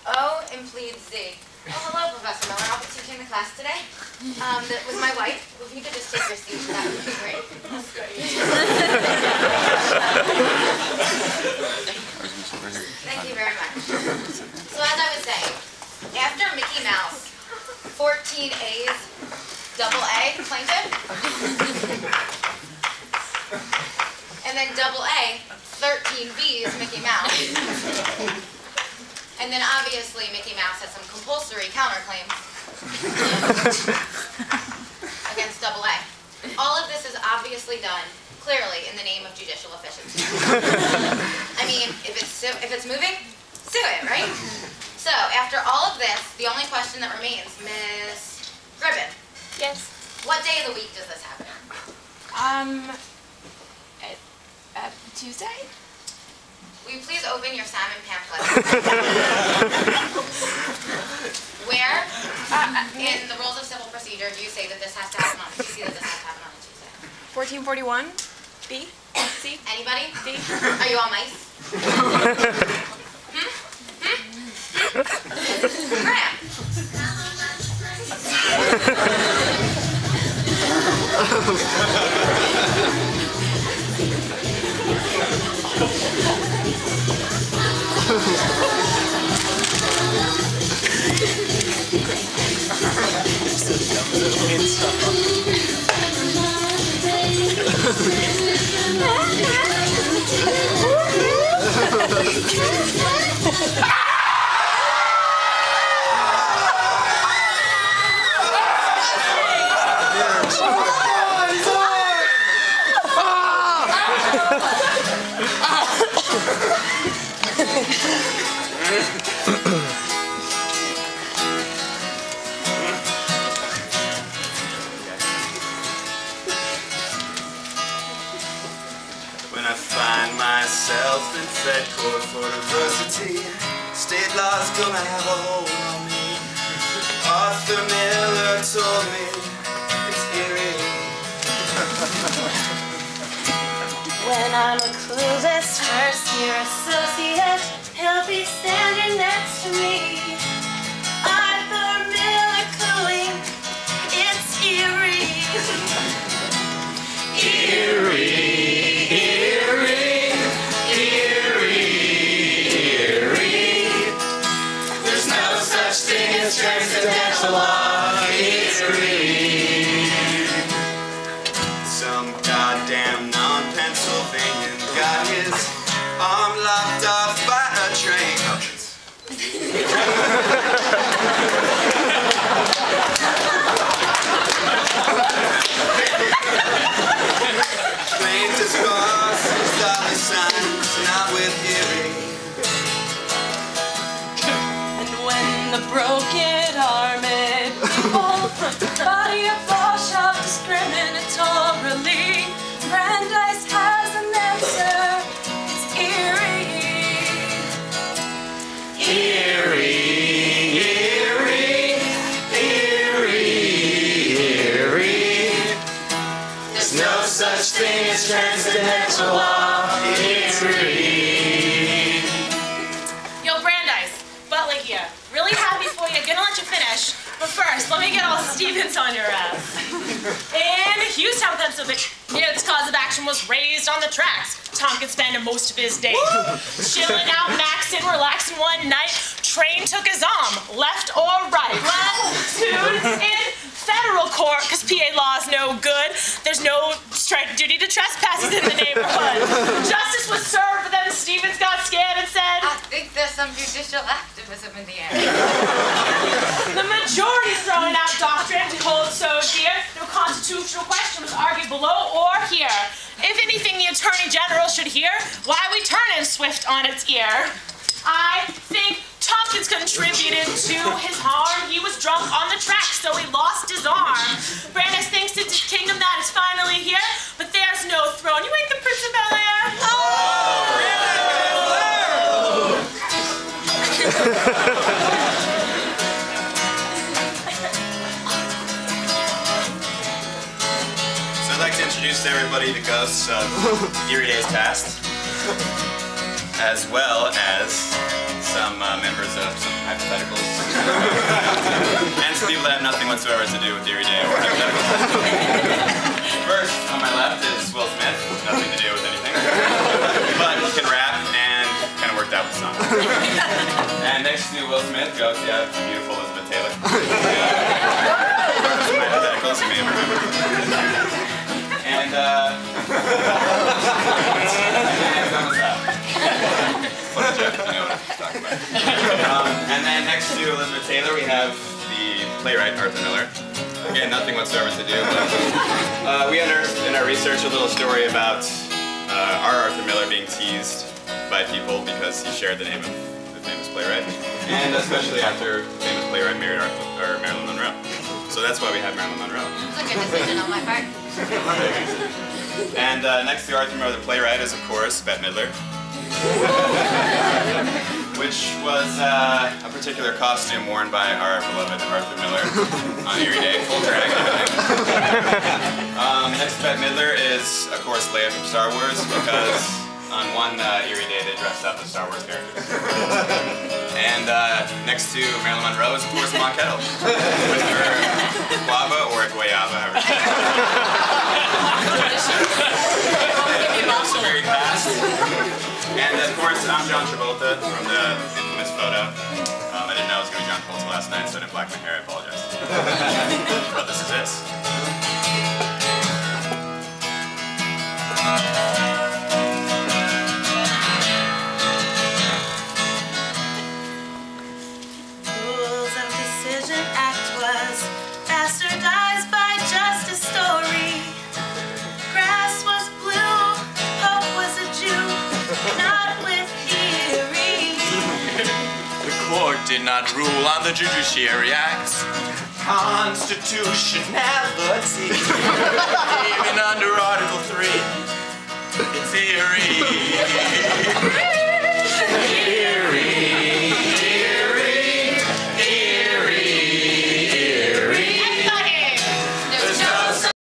O implies Z. Oh, hello, Professor Miller. I'll be teaching the class today. That was my wife. If you could just take your seat, that would be great. Thank you very much. So as I was saying, after Mickey Mouse, 14 A's, double A, plaintiff, and then double A, 13 B's, Mickey Mouse. And then obviously Mickey Mouse has some compulsory counterclaims against double A. All of this is obviously done clearly in the name of judicial efficiency. I mean, if it's moving, sue it, right? So after all of this, the only question that remains, Miss Gribbon. Yes. What day of the week does this happen? Tuesday? Will you please open your salmon pamphlet? Where in the rules of civil procedure do you say that this has to happen on? Do you see that this has to happen on a Tuesday? 1441. B. C. Anybody? D. Are you all mice? Graham. When I find myself in Fed Court for diversity, state law's gonna have a hold on me. Arthur Miller told me it's Erie. When I'm a clueless first-year associate, he'll be standing next to me. Arthur Miller cooing, it's Erie. Erie, Erie, Erie, Erie. There's no such thing as transcendental law, Erie. Some goddamn non-Pennsylvanian got his arm locked off by a train. Plaintiff's boss is dollar signs, not with Erie. And when the broken-hearted people body of law shop discriminatorily, Brandeis has an answer. It's Erie. Erie, Erie, Erie, Erie. There's no such thing as transcendental law, Erie. Yo, Brandeis, Butler here. Really happy for you. Gonna let you finish. But first, let me get all Stevens on your ass. In Houston, Pennsylvania, this cause of action was raised on the tracks. Tompkin spent most of his days chilling out, maxing, relaxing one night. Train took his arm, left or right. Latitude in federal court, because PA law is no good. There's no duty to trespass in the neighborhood. Justice was served, but then Stevens got scared and said, I think there's some judicial activism in the air. the majority's throwing out doctrine to hold so dear. No constitutional question was argued below or here. If anything the Attorney General should hear, why we turning swift on its ear. I think Tompkins contributed to his harm. He was drunk on the track, so he lost his arm. Brandeis thinks it's his kingdom that is finally here, but there's no throne. You ain't the Prince of Bel-Air. So I'd like to introduce everybody to ghosts of Erie Days Past, as well as some members of some hypotheticals. And some people that have nothing whatsoever to do with Erie Day or hypotheticals. First, on my left is Will Smith, nothing to do with anything. But he can rap and kind of worked out with song. And next to Will Smith, we obviously have the beautiful Elizabeth Taylor. Some hypotheticals you may have remembered. And what a joke, you know what I'm talking about. And then next to Elizabeth Taylor, we have the playwright, Arthur Miller. Again, nothing whatsoever to do, but we unearthed in our research a little story about our Arthur Miller being teased by people because he shared the name of the famous playwright, and especially after the famous playwright married Marilyn Monroe. So that's why we have Marilyn Monroe. That's a good decision on my part. And next to Arthur Miller, the playwright, is of course Bette Midler, which was a particular costume worn by our beloved Arthur Miller on Erie Day, full drag and everything. Next to Bette Midler is, of course, Leia from Star Wars, because on one Erie Day they dressed up as Star Wars characters. And next to Marilyn Monroe is, of course, Ma Kettle, with her guava or guayaba, however she also very fast. And of course, I'm John Travolta from the infamous photo. I didn't know it was going to be John Travolta last night, so I didn't black my hair. I apologize. But this is this. Rules of Decision Act was bastardized by just a story. Grass was blue, hope was a Jew, not with Erie. The court did not rule on the Judiciary Act's constitutionality. Even under Article 3, it's Erie.